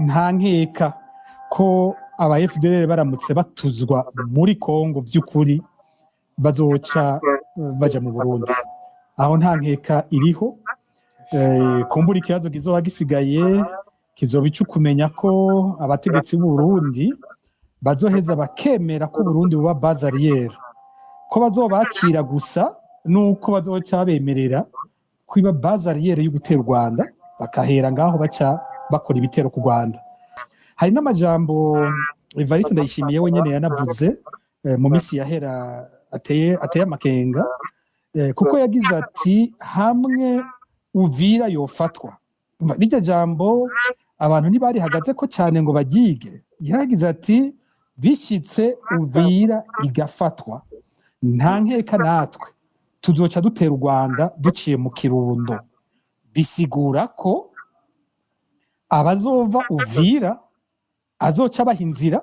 nta nkeka ko aba FDLR baramutse batuzwa muri Kongo by'ukuri bazoca baja mu Burundi. Aho nta nkeka iriho. Kumbura ikibazo kizoba gisigaye kizoba ico kumenya ko abategetsi b'u Burundi bazoheza bakemera ko Burundi buba base arrière, ko bazobakira gusa nuko bazoca bemerera kwiba base arrière yo gutera u Rwanda, bakahera ngaho baca bakora ibitero ku Rwanda. Hari n'amajambo Evariste Ndayishimiye wenyene yanavuze mu misi yahera ateye amakenga, kuko yagize ati hamwe Uvira yofatwa. Iryo jambo abantu ntibari hagaze ko cyane ngo baryige. Yagize ati bishitse Uvira igafatwa, nta nkeka natwe tuzoca dutera u Rwanda duciye mu Kirundo. Bisigura ko abazova Uvira azoca bahinzira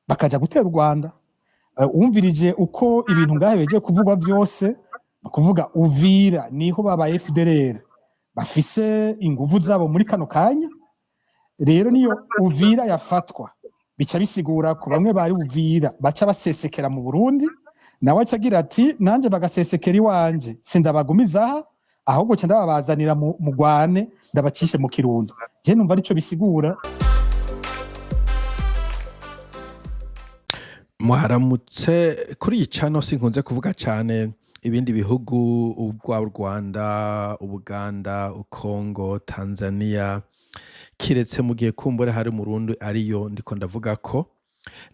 bakaja gutera u Rwanda. Umvirije uko ibintu ngahe beje kuvugwa byose, kuvuga Uvira niho baba FDLR bafise inguvu zabo muri kano kanya. Rero niyo Uvira yafatwa bica bisigura ko bamwe bari Uvira baca basesekera mu Burundi, nawe acagira ati nanje bagasesekera iwanje sindabagumiza ahubwo cyo ndababazanira mu Rwane ndabacishe mu Kirundo. Je numva arico bisigura. Mwaramutse kuri icano sinkunze kuvuga cyane ibindi bihugu ubwa Rwanda, Ubuganda, Kongo, Tanzania, kiretse mu gihe kumbure hari Murundi ariyo ndiko ndavuga ko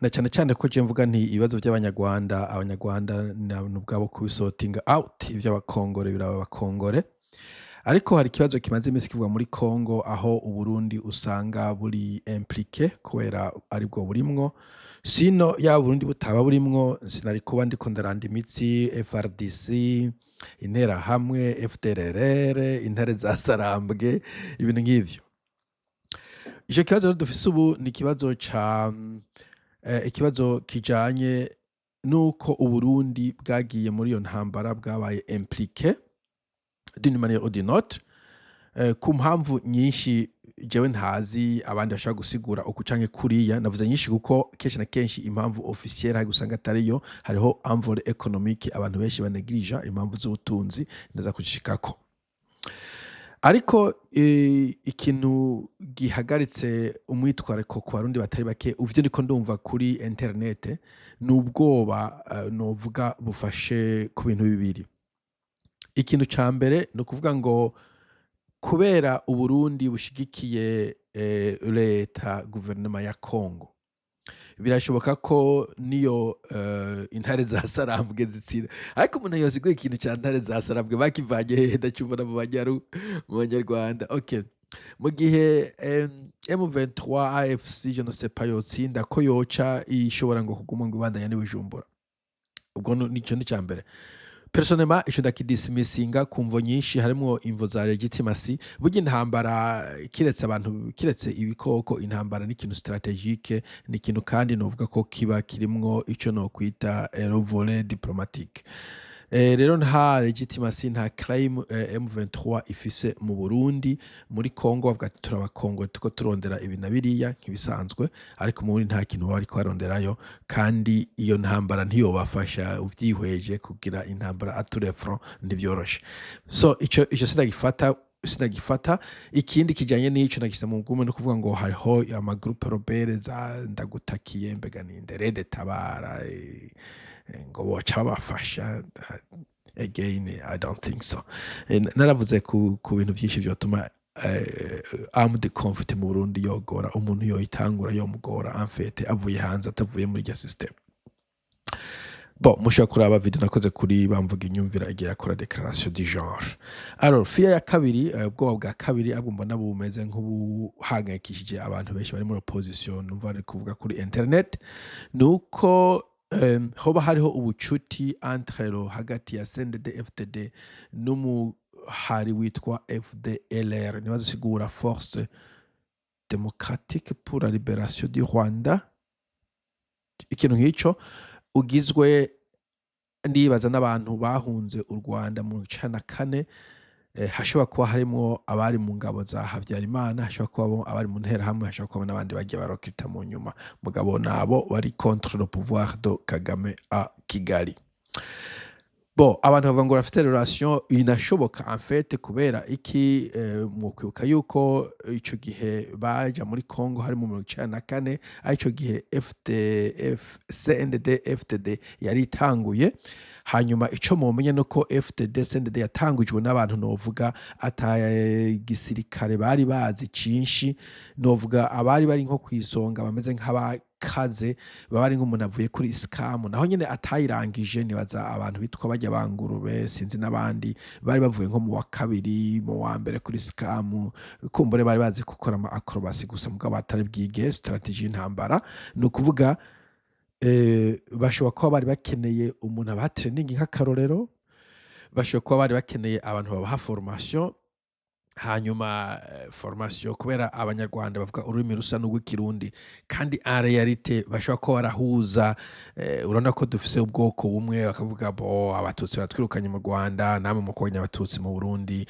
na cyane cyane ko je mvuga nti ibibazo by'abanyarwanda n'ubwabo kubisotinga out ivy'abakongore biraba bakongore. Ariko hari ikibazo kimaze imisi kivuga muri Kongo aho Uburundi usanga buri impliqué kubera aribwo burimwo, sino ya Burundi butaba burimwo sinari kuba ndiko ndaranda imitsi FRDC, Interahamwe, FDLR, Intare za Sarambwe, ibintu nk'ivyo. Ico kibazo dufise ubu ni ikibazo kijanye nuko Uburundi bwagiye muri iyo ntambara bwabaye impliqué d'une manière ou d'une autre, ku mpamvu nyinshi jewe ntazi abandi bashaka gusigura uko canke kuriya. Navuze nyinshi kuko kenshi na kenshi impamvu officielle hari gusanga atariyo, hariho envol économique abantu benshi banegirija impamvu z'ubutunzi ndaza kushikako. Ariko ikintu gihagaritse umwitwariko ku Barundi batari bake uvyo ndiko ndumva kuri internet n'ubwoba novuga bufashe ku bintu bibiri. Ikintu ca mbere no kuvuga ngo kubera Uburundi bushigikiye leta guverinoma ya Kongo, birashoboka ko niyo intare za Sarambwe zitsira. Ariko umuntu yoziguye ikintu ca intare za Sarambwe bakivanye hehe ndacumva mu Banyarwanda. Okay, mu gihe M23 AFC je ne sais pas yotsinda ko yoca ishobora ngo kuguma ngo ibandanya n'Ibujumbura. Ubwo nico ni ca mbere. Personnellement ico ndakidismissinga kumvo nyinshi harimo imvo za legitimacy. Burya intambara kiretse ibikoko, intambara ni ikintu strategique, ni ikintu kandi novuga ko kiba kirimwo ico no kwita volet diplomatique. Rero nta legitimacy nta claim M23 ifise mu Burundi. Muri Kongo bavuga ati turabakongo tuko turondera ibi na biriya nk'ibisanzwe, ariko muri nta kintu bari kwaronderayo, kandi iyo ntambara ntiyobafasha uvyihweje kugira intambara ature front ntivyoroshe. So ico sinagifata. Ikindi kijanye n'ico nagisa mu gume no kuvuga ngo hariho ama groupe robere za ndagutakiye mbega ni Inde Tabara ngo boca bafasha. Again I don't think so. Naravuze ku bintu byinshi byotuma armed conflict mu Burundi yogora umuntu yoyitangura yomugora en fait avuye hanze atavuye muri ya system. Bon, mushobora kuraba video nakoze kuri bamvuga inyumvira igihe yakora declaration du genre. Alors fiya ya kabiri, ubwoba bwa kabiri abwo mbona bumeze nk'ubuhangayikishije abantu benshi bari muri opposition numva ari kuvuga kuri internet, nuko hoba hariho ubucuti entre hagati ya CNDD FDD n'umuhari witwa FDLR, nibazo sigura Force Démocratique pour la Libération du Rwanda. Ikintu nk'ico ugizwe ndibaza n'abantu bahunze u Rwanda mu 1994 hashobora kuba harimo abari mu ngabo za Havyarimana, hashobora kuba abari mu Interahamwe, hashobora kuba n'abandi bagiye barokita mu nyuma, mugabo nabo bari contre le pouvoir de Kagame à Kigali. Bon, abantu bavuga ngo bafite relation inashoboka en fait kubera iki mu kwibuka yuko ico gihe baja muri Kongo hari mu 1994 arico gihe CNDD FDD yari itanguye. Hanyuma ico mumenye nuko FDD CNDD yatangujwe n'abantu novuga ata gisirikare bari bazi cinshi, novuga abari bari nko kwisonga bameze nk'abakaze, bari nk'umuntu avuye kuri iskamu naho nyene atayirangije, nibaza abantu bitwa bajya bangurube sinzi n'abandi bari bavuye nko mu wa kabiri mu wa mbere kuri iskamu, kumbure bari bazi gukora ama acrobacy gusa mugabo batari bwige strategy y'intambara. Ni ukuvuga bashobora kuba bari bakeneye umuntu abaha training nk'akarorero, bashobora kuba bari bakeneye abantu babaha formation. Hanyuma formation kubera abanyarwanda bavuga ururimi rusa n'urw'ikirundi kandi en realite bashobora kuba barahuza, urabona ko dufise ubwoko bumwe, bakavuga bo abatutsi batwirukanye mu Rwanda namwe mukobanya abatutsi mu Burundi,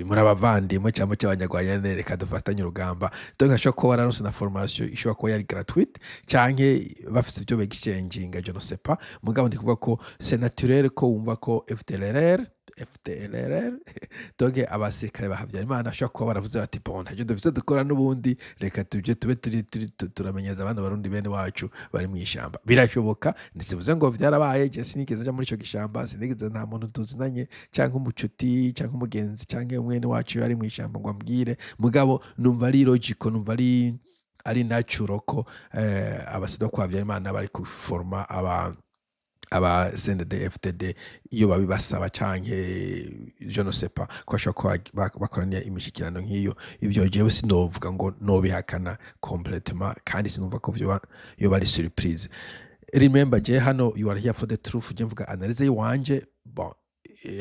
muri abavandimwe cyangwa cy'abanyarwanda reka dufatanye urugamba. Donc hashobora kuba bararonse na formation ishobora kuba yari gratuite canke bafise ibyo exchanging, je ne sais pas, mugabo ndi kuvuga ko c'est naturel ko wumva ko FDLR donc abasirikare ba Havyarimana ashobora kuba baravuze bati bon ntacyo dufise dukora n'ubundi, reka tuje tube turamenyeza abana Barundi bene wacu bari mu ishamba. Birashoboka, ntizivuze ngo vyarabaye, je sinigeze nja muri ico gishamba, sinigeze nta muntu tuzinanye canke umucuti canke umugenzi canke umwene wacu yari mu ishamba ngo ambwire, mugabo numva ari logical, numva ari natural ko abasirikare kwa Havyarimana bari kuforma aba CNDD FDD iyo babibasaba canke je ne sais pas ko ashobora kuba bakoraniye imishikirano nk'iyo. Ivyo jewe sinovuga ngo nobihakana complètement kandi sinumva ko yo bari surprise. Remember je hano you are here for the truth, je mvuga analyse yiwanje. Bon,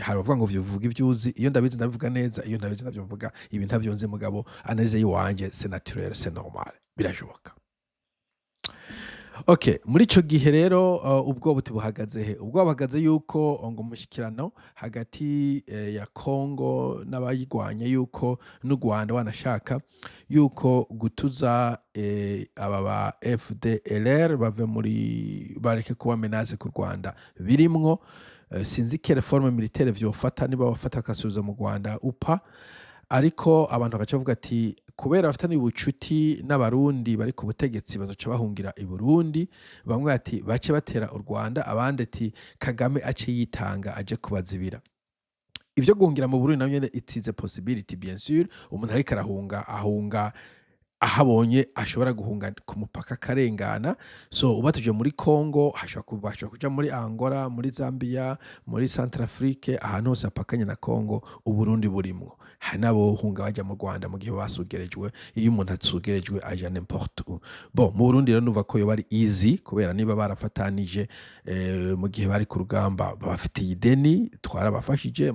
hari bavuga ngo vyuvuga ivyuzi, iyo ndabizi ndabivuga neza, iyo ndabizi ndavyo mvuga, ibi ntavyonze mugabo analyse yiwanje c'est naturel, c'est normal, birashoboka. Okay, muri ico gihe rero ubwo buti buhagaze he? Ubwo buhagaze yuko ngo umushikirano hagati ya Kongo n'abayigwanya yuko n'u Rwanda wanashaka yuko gutuza aba ba FDLR bave muri bareke kuba menace ku Rwanda birimwo, sinzi ke reforme militaire vyofata niba bafata kasubiza mu Rwanda upa, ariko abantu bagaca bavuga ati kubera bafitanye ubucuti n'abarundi bari ku butegetsi bazoca bahungira i Burundi, bamwe ati bace batera u Rwanda, abandi ati Kagame ace yitanga aje kubazibira. Ivyo guhungira mu Burundi navyo it is a possibility bien sûr, umuntu ariko ahunga ahabonye ashobora guhunga ku mupaka karengana. So uba tuje muri Kongo hashobora kuja muri Angola, muri Zambia, muri Centrafrique, ahantu hose apakanye na Kongo Uburundi burimwo. Hari nabo hunga baja mu Rwanda mu gihe basugerejwe, iyo umuntu atsugerejwe aja n'importe où. Bon, mu Burundi rero nuva ko yo bari easy kubera niba barafatanije mu gihe bari ku rugamba bafitiye ideni, twarabafashije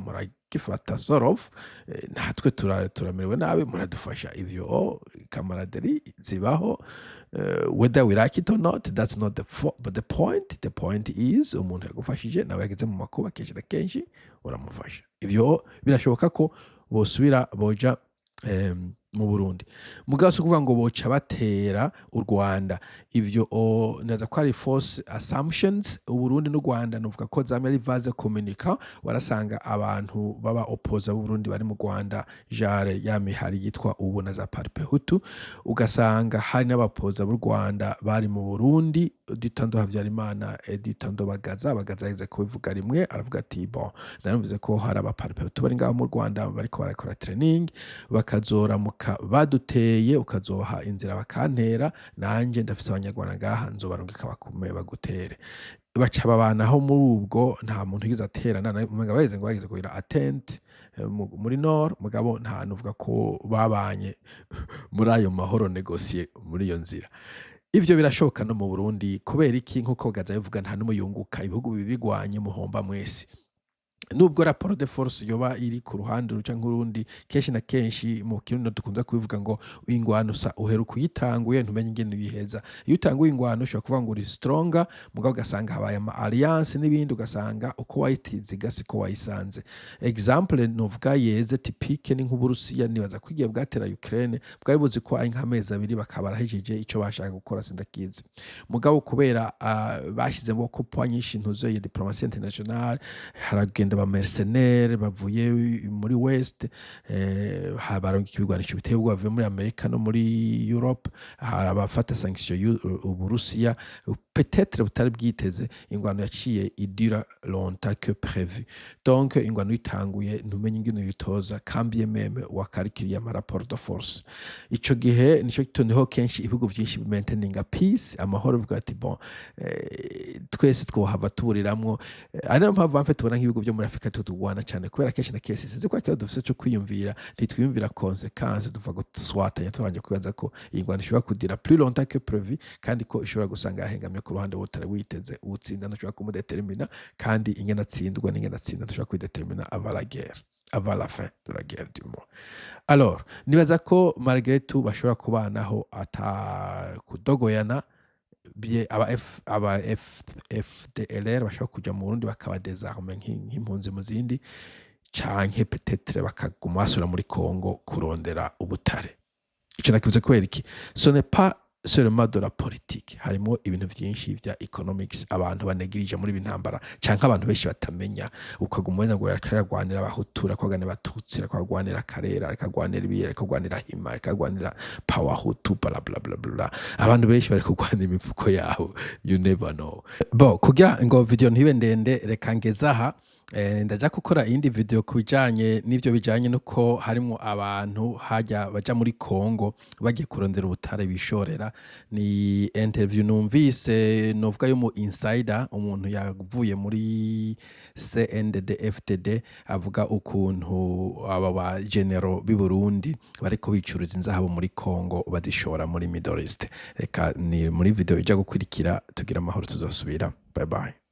gifata sort of, natwe turamerewe nabi muradufasha. Ivyo camaraderie zibaho, whether we like it or not, that's not but the point is umuntu yagufashije nawe yageze mu makuba kenshi na kenshi uramufasha. Ivyo birashoboka ko bosubira boja mu Burundi, mugabo si kuvuga ngo boca batera u Rwanda. Ivyo naza ko ari false assumptions. Uburundi n'u Rwanda nuvuga ko zamye ari vase communica, warasanga abantu baba opposa Burundi bari mu Rwanda jare yamihari yitwa ubu na za Parpehutu, ugasanga hari n'abapoza b'u Rwanda bari mu Burundi, ditando Havyarimana ditando bagaza yeze kubivuga rimwe, aravuga ati bon narumvize ko hari aba Parpehutu bari ngaho mu Rwanda bariko barakora training, bakazora baduteye ukazobaha inzira bakantera, nanje ndafise abanyarwanda ngaha nzobarungika bakume bagutere. Baca babanaho muri ubwo, nta muntu yigize aterana, umenga baheze ngo bagize kugira attent muri Nord, mugabo nta nuvuga ko babanye muri ayo mahoro negocier muri iyo nzira. Ivyo birashoboka no mu Burundi kubera iki? Nkuko gaza bivuga nta numuyunguka, ibihugu bibigwanye muhomba mwese. nubwo raporo de force yoba iri ku ruhande ruca nk'urundi kenshi na kenshi mu kirundo dukunze kubivuga ngo ingwano uheruka uyitanguye ntumenye ingene uyiheza. Iyo utanguye ingwano ushobora kuvuga ngo uri stronger mugabo ugasanga habaye ama alliance n'ibindi ugasanga uko wayitiziga siko wayisanze. Example novuga yeze typique ni nk'Uburusiya nibaza ko igihe bwatera Ukraine bwari buzi ko ari nk'amezi abiri bakaba barahejeje ico bashaka gukora sindakizi. Mugabo kubera bashyizemo ko point nyinshi ntuzo ya diplomatie internationale haragenda ba mercenaires bavuye muri West habaronga ikibigwanisho biteye ubwoba bavuye muri Amerika no muri Europe harabafata sanction Uburusiya peut-être butari bwiteze ingwano yaciye idura longtemps que prévu. Donc ingwano itanguye ntumenye ingene uyitoza kambiye meme wakarikiriye ama rapport de force. Ico gihe nico gitoneho kenshi ibihugu vyinshi bimaintaininga peace amahoro bivuga ati bon twese twohava tuburiramwo ari mpamvu bamfe tubona nk'ibihugu byo muri Afrika tutugwana cyane kubera kenshi na kenshi sizi ko akiyo dufite cyo kwiyumvira ntitwiyumvira consequence tuvuga swatanya tubanje kwibaza ko iyi ngwano ishobora kudira plus longtemps que prévu kandi ko ishobora gusanga yahengamye ku ruhande butare witeze utsinda ntashobora kumudetermina kandi ingena atsindwa n'ingena atsinda ntashobora kwidetermina avant la guerre avant la fin de la guerre du monde. Alors nibaza ko malgré tout bashobora kubanaho ata kudogoyana aba FDLR bashobora kuja mu Burundi bakaba désarmer nk'impunzi mu zindi canke peut-être bakaguma basura muri Kongo kurondera ubutare. Ico nakivuze kubera iki ce n'est pas seulement de la politique harimo ibintu vyinshi vya economics abantu banegirije muri bintambara canke abantu benshi batamenya ukaguma ngo yakaragwanira abahutura kwagane batutsira kwagwanira karera akagwanira ibiyere akagwanira hima akagwanira power hutu bla bla bla bla abantu benshi bari kugwanira imifuko yaho you never know. Bo kugira ngo video ntibe ndende reka ngezaha ndaja gukora iyindi video kubijanye n'ivyo bijanye nuko harimo abantu hajya baja muri Kongo bagiye kurondera ubutare bishorera. Ni interview numvise novuga yo mu insider umuntu yavuye muri CNDD FDD avuga ukuntu aba ba general b'i Burundi bariko bicuruza inzahabo muri Kongo bazishora muri Middle East. Reka ni muri video ija gukurikira tugira amahoro tuzosubira. Bye bye.